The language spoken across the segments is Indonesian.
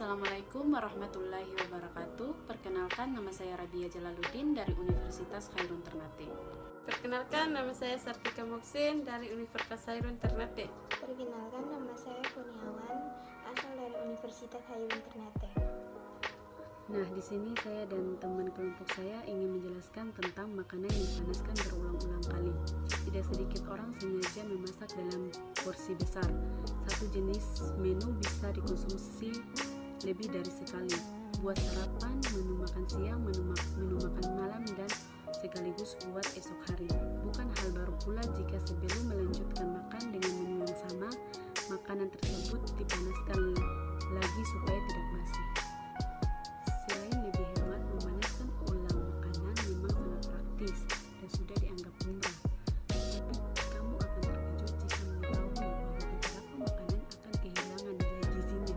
Assalamualaikum warahmatullahi wabarakatuh. Perkenalkan, nama saya Rabia Jalaluddin dari Universitas Khairun Ternate. Perkenalkan, nama saya Sartika Moksin dari Universitas Khairun Ternate. Perkenalkan, nama saya Kurniawan, asal dari Universitas Khairun Ternate. Nah, di sini saya dan teman kelompok saya ingin menjelaskan tentang makanan yang dipanaskan berulang-ulang kali. Tidak sedikit orang sengaja memasak dalam porsi besar. Satu jenis menu bisa dikonsumsi lebih dari sekali. Buat sarapan, menu makan siang, menu makan malam, dan sekaligus buat esok hari. Bukan hal baru pula jika sebelum melanjutkan makan dengan menu yang sama, makanan tersebut dipanaskan lagi supaya tidak basi. Selain lebih hemat, memanaskan ulang makanan memang sangat praktis dan sudah dianggap lumrah. Tapi kamu akan terkejut jika mengetahui bahwa beberapa makanan akan kehilangan nilai gizinya.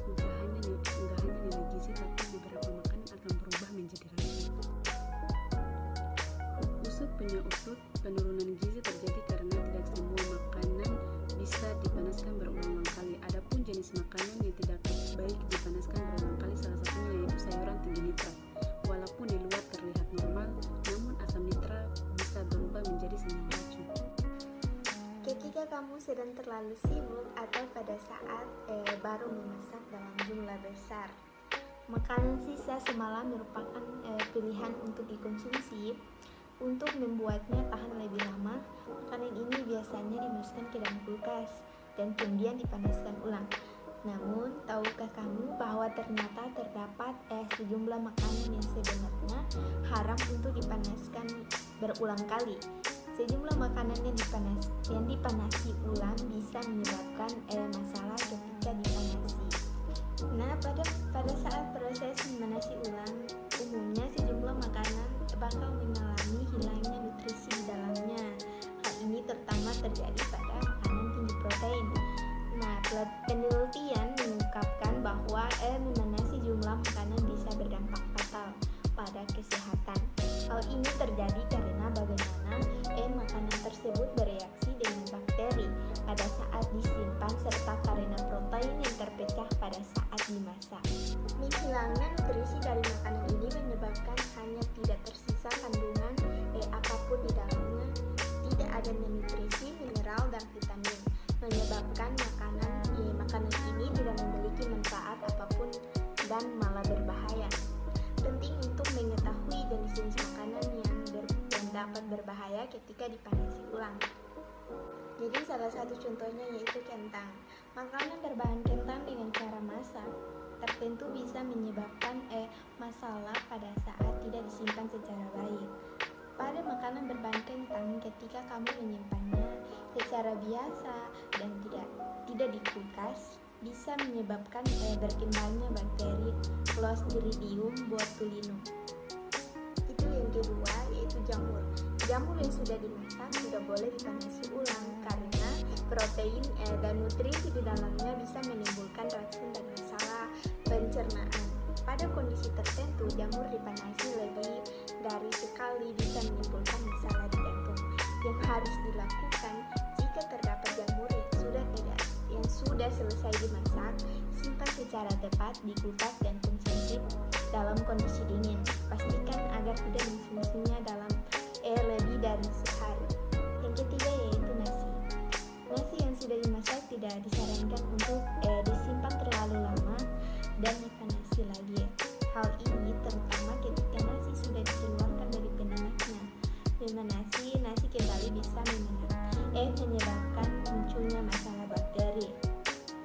Enggak hanya nilai gizi, tapi beberapa makanan akan berubah menjadi racun. Usut punya usut, penurunan gizi terjadi karena tidak semua makanan bisa dipanaskan berulang-ulang kali. Adapun jenis makanan yang tidak baik dipanaskan berulang kali, salah satunya yaitu sayuran tinggi nitrat. Walaupun di luar terlihat normal, namun asam nitrat bisa berubah menjadi senyawa racun. Ketika kamu sedang terlalu sibuk atau pada saat baru memasak dalam jumlah besar, makanan sisa semalam merupakan pilihan untuk dikonsumsi. Untuk membuatnya tahan lebih lama, makanan ini biasanya dimasukkan ke dalam kulkas dan kemudian dipanaskan ulang. Namun, tahukah kamu bahwa ternyata terdapat sejumlah makanan yang sebenarnya haram untuk dipanaskan berulang kali. Sejumlah makanan yang dipanasi ulang bisa menyebabkan masalah ketika dipanasi. Nah, pada saat proses memanasi ulang, umumnya sejumlah makanan bakal mengalami hilangnya nutrisi di dalamnya. Hal ini terutama terjadi pada makanan tinggi protein. Nah, penelitian mengungkapkan bahwa memanasi jumlah makanan bisa berdampak fatal pada kesehatan. Hal ini terjadi karena bagaimana makanan tersebut bereaksi dengan bakteri pada saat disimpan serta karena protein yang terpecah pada saat dimasak. Menghilangnya nutrisi dari makanan ini menyebabkan hanya tidak tersisa kandungan apapun di dalamnya, tidak adanya nutrisi, mineral, dan vitamin, menyebabkan makanan ini tidak memiliki manfaat apapun dan malah berbahaya. Penting untuk mengetahui jenis-jenis makanan yang dapat berbahaya ketika dipanasi ulang. Jadi salah satu contohnya yaitu kentang. Makanan berbahan kentang dengan cara masak tertentu bisa menyebabkan masalah pada saat tidak disimpan secara baik. Pada makanan berbahan kentang, ketika kamu menyimpannya secara biasa dan tidak di kulkas, bisa menyebabkan berkembangnya bakteri Clostridium botulinum. Itu yang kedua, yaitu jamur. Jamur yang sudah dimasak tidak boleh dipanasi ulang karena protein dan nutrisi di dalamnya bisa menimbulkan racun dan masalah pencernaan. Pada kondisi tertentu, jamur dipanasi lebih dari sekali bisa menimbulkan masalah di jantung. Yang harus dilakukan jika terdapat jamur yang sudah selesai dimasak, simpan secara tepat di kulkas dan konsumsi dalam kondisi dingin. Pastikan agar tidak mengkonsumsinya dalam lebih dari sehari. Yang ketiga yaitu nasi. Nasi yang sudah dimasak tidak disarankan untuk disimpan terlalu lama dan dipanasi lagi. Hal ini terutama ketika nasi sudah dikeluarkan dari penanaknya. Memanasi nasi kembali bisa menyebabkan munculnya masalah bakteri.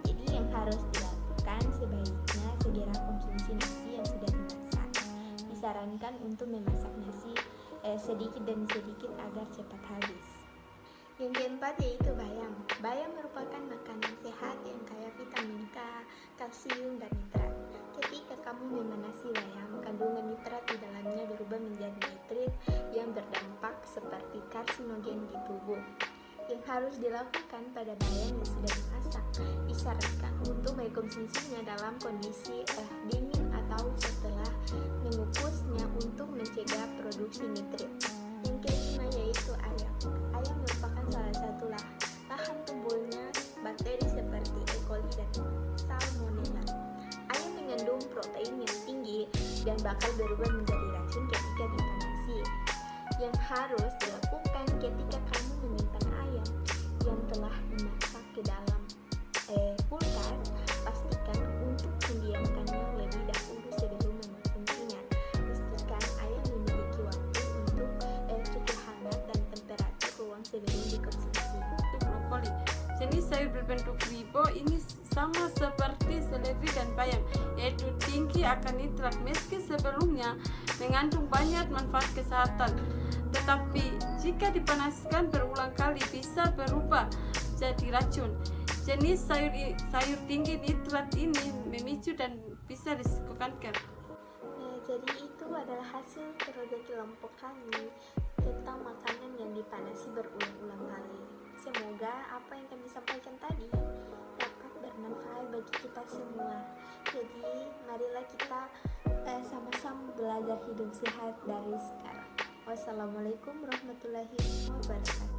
Jadi yang harus dilakukan sebaiknya segera konsumsi nasi yang sudah dimasak. Disarankan untuk memasak nasi sedikit demi sedikit agar cepat habis. Yang keempat yaitu bayam. Bayam merupakan makanan sehat yang kaya vitamin K, kalsium, dan nitrat. Ketika kamu memanasi bayam, kandungan nitrat di dalamnya berubah menjadi nitrit yang berdampak seperti karsinogen di tubuh. Yang harus dilakukan pada bayam yang sudah dimasak, disarankan untuk mengkonsumsinya dalam kondisi dingin atau setelah mengukusnya untuk mencegah produksi nitrit. Yang kelima yaitu ayam. Ayam merupakan salah satu lahan tumbuhnya bakteri seperti E. coli dan Salmonella. Ayam dan bakal berubah menjadi racun ketika dipanasi. Yang harus dilakukan ketika kamu menyimpan ayam yang telah dimasak ke dalam kulkas, pastikan untuk mendiamkannya lebih dahulu sebelum mengkonsumsinya. Pastikan ayam memiliki waktu untuk suhu hangat dan temperatur ruang sebelum dikonsumsi. Brokoli. Jenis sayur berbentuk ribo ini sama seperti seledri dan bayam, yaitu tinggi akan nitrat meski sebelumnya mengandung banyak manfaat kesehatan. Tetapi jika dipanaskan berulang kali bisa berubah jadi racun. Jenis sayur tinggi nitrat ini memicu dan bisa risikokan kanker. Jadi itu adalah hasil kerja kelompok kami tentang makanan yang dipanasi berulang-ulang kali. Semoga apa yang kami sampaikan tadi dapat bermanfaat bagi kita semua. Jadi marilah kita sama-sama belajar hidup sehat dari sekarang. Wassalamualaikum warahmatullahi wabarakatuh.